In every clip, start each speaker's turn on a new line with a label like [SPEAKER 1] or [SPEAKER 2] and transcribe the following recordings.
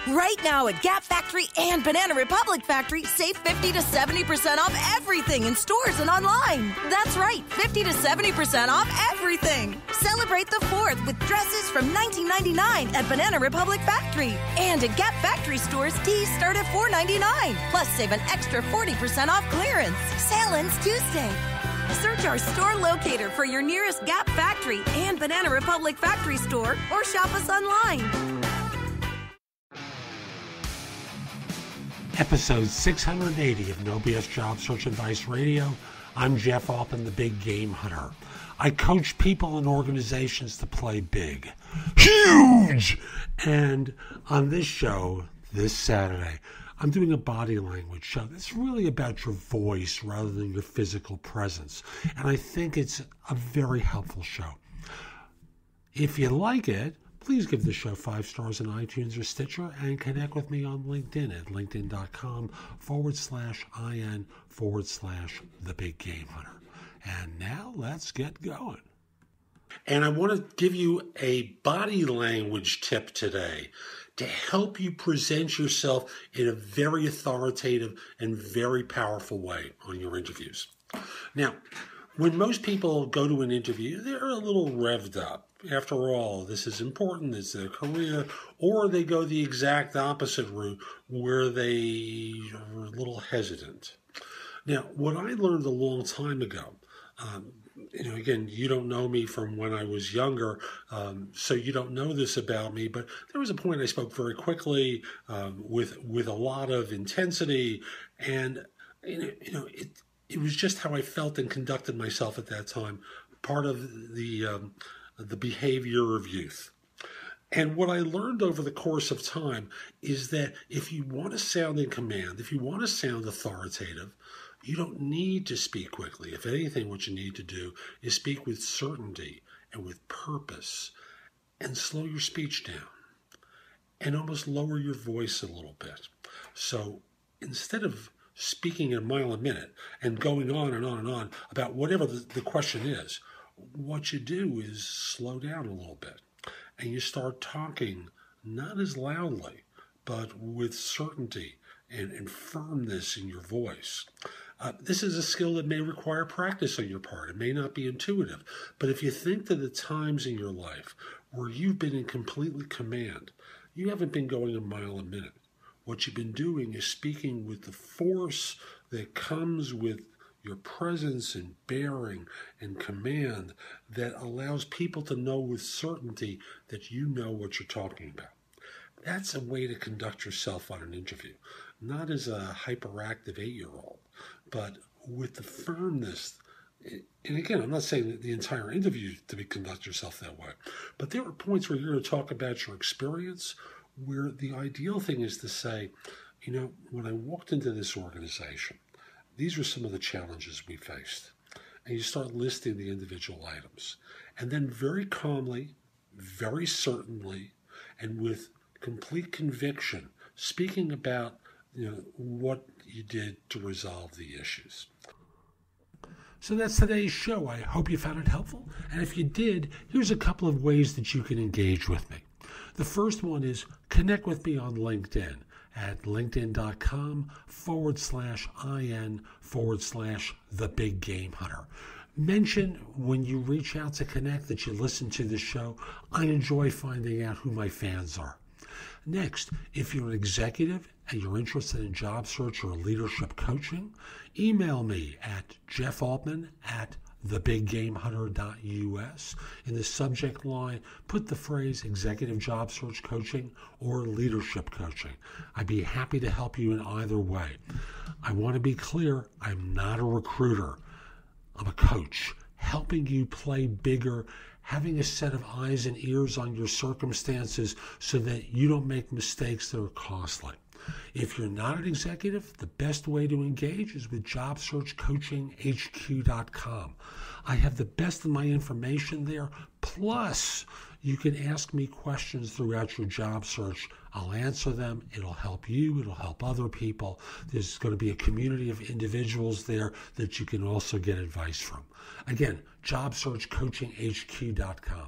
[SPEAKER 1] Right now at Gap Factory and Banana Republic Factory, save 50 to 70% off everything in stores and online. That's right, 50 to 70% off everything. Celebrate the 4th with dresses from $19.99 at Banana Republic Factory. And at Gap Factory stores, tees start at $4.99. Plus, save an extra 40% off clearance. Sale ends Tuesday. Search our store locator for your nearest Gap Factory and Banana Republic Factory store or shop us online.
[SPEAKER 2] Episode 680 of No BS Job Search Advice Radio. I'm Jeff Altman, the Big Game Hunter. I coach people and organizations to play big. Huge! And on this show, this Saturday, I'm doing a body language show that's really about your voice rather than your physical presence. And I think it's a very helpful show. If you like it, please give the show 5 stars on iTunes or Stitcher and connect with me on LinkedIn at linkedin.com/IN/the Big Game Hunter. And now let's get going. And I want to give you a body language tip today to help you present yourself in a very authoritative and very powerful way on your interviews. Now, when most people go to an interview, they're a little revved up. After all, this is important, it's their career, or they go the exact opposite route where they are a little hesitant. Now, what I learned a long time ago, again, you don't know me from when I was younger, so you don't know this about me, but there was a point I spoke very quickly with a lot of intensity, and it was just how I felt and conducted myself at that time, part of the behavior of youth. And what I learned over the course of time is that if you want to sound in command, if you want to sound authoritative, you don't need to speak quickly. If anything, what you need to do is speak with certainty and with purpose and slow your speech down and almost lower your voice a little bit. So instead of speaking a mile a minute and going on and on and on about whatever the question is, what you do is slow down a little bit and you start talking not as loudly, but with certainty and firmness in your voice. This is a skill that may require practice on your part. It may not be intuitive, but if you think to the times in your life where you've been in complete command, you haven't been going a mile a minute. What you've been doing is speaking with the force that comes with your presence and bearing and command that allows people to know with certainty that you know what you're talking about. That's a way to conduct yourself on an interview, not as a hyperactive 8-year-old, but with the firmness. And again, I'm not saying that the entire interview to conduct yourself that way, but there are points where you're going to talk about your experience where the ideal thing is to say, when I walked into this organization, these were some of the challenges we faced. And you start listing the individual items. And then very calmly, very certainly, and with complete conviction, speaking about what you did to resolve the issues. So that's today's show. I hope you found it helpful. And if you did, here's a couple of ways that you can engage with me. The first one is connect with me on LinkedIn at linkedin.com/IN/the Big Game Hunter. Mention when you reach out to connect that you listen to the show. I enjoy finding out who my fans are. Next, if you're an executive and you're interested in job search or leadership coaching, email me at jeffaltman@thebiggamehunter.us. In the subject line, put the phrase executive job search coaching or leadership coaching. I'd be happy to help you in either way. I want to be clear, I'm not a recruiter. I'm a coach, helping you play bigger, having a set of eyes and ears on your circumstances so that you don't make mistakes that are costly. If you're not an executive, the best way to engage is with JobSearchCoachingHQ.com. I have the best of my information there. Plus, you can ask me questions throughout your job search. I'll answer them. It'll help you. It'll help other people. There's going to be a community of individuals there that you can also get advice from. Again, JobSearchCoachingHQ.com.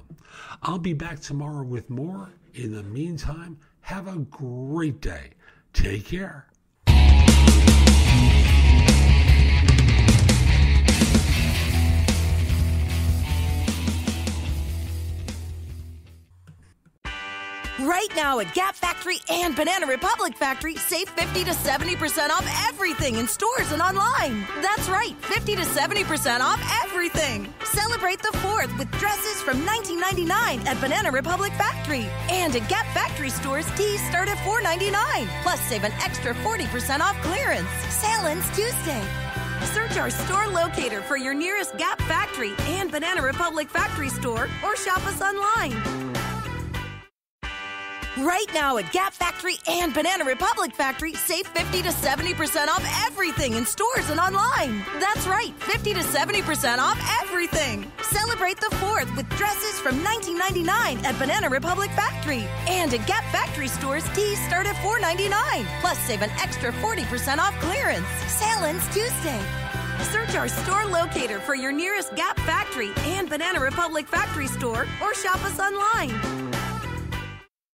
[SPEAKER 2] I'll be back tomorrow with more. In the meantime, Have a great day. Take care.
[SPEAKER 1] Right now at Gap Factory and Banana Republic Factory, save 50 to 70% off everything in stores and online. That's right, 50 to 70% off everything. Celebrate the 4th with dresses from $19.99 at Banana Republic Factory. And at Gap Factory stores, tees start at $4.99. Plus, save an extra 40% off clearance. Sale ends Tuesday. Search our store locator for your nearest Gap Factory and Banana Republic Factory store or shop us online. Right now at Gap Factory and Banana Republic Factory, save 50 to 70% off everything in stores and online. That's right, 50 to 70% off everything. Celebrate the 4th with dresses from $19.99 at Banana Republic Factory. And at Gap Factory stores, tees start at $4.99. Plus, save an extra 40% off clearance. Sale ends Tuesday. Search our store locator for your nearest Gap Factory and Banana Republic Factory store or shop us online.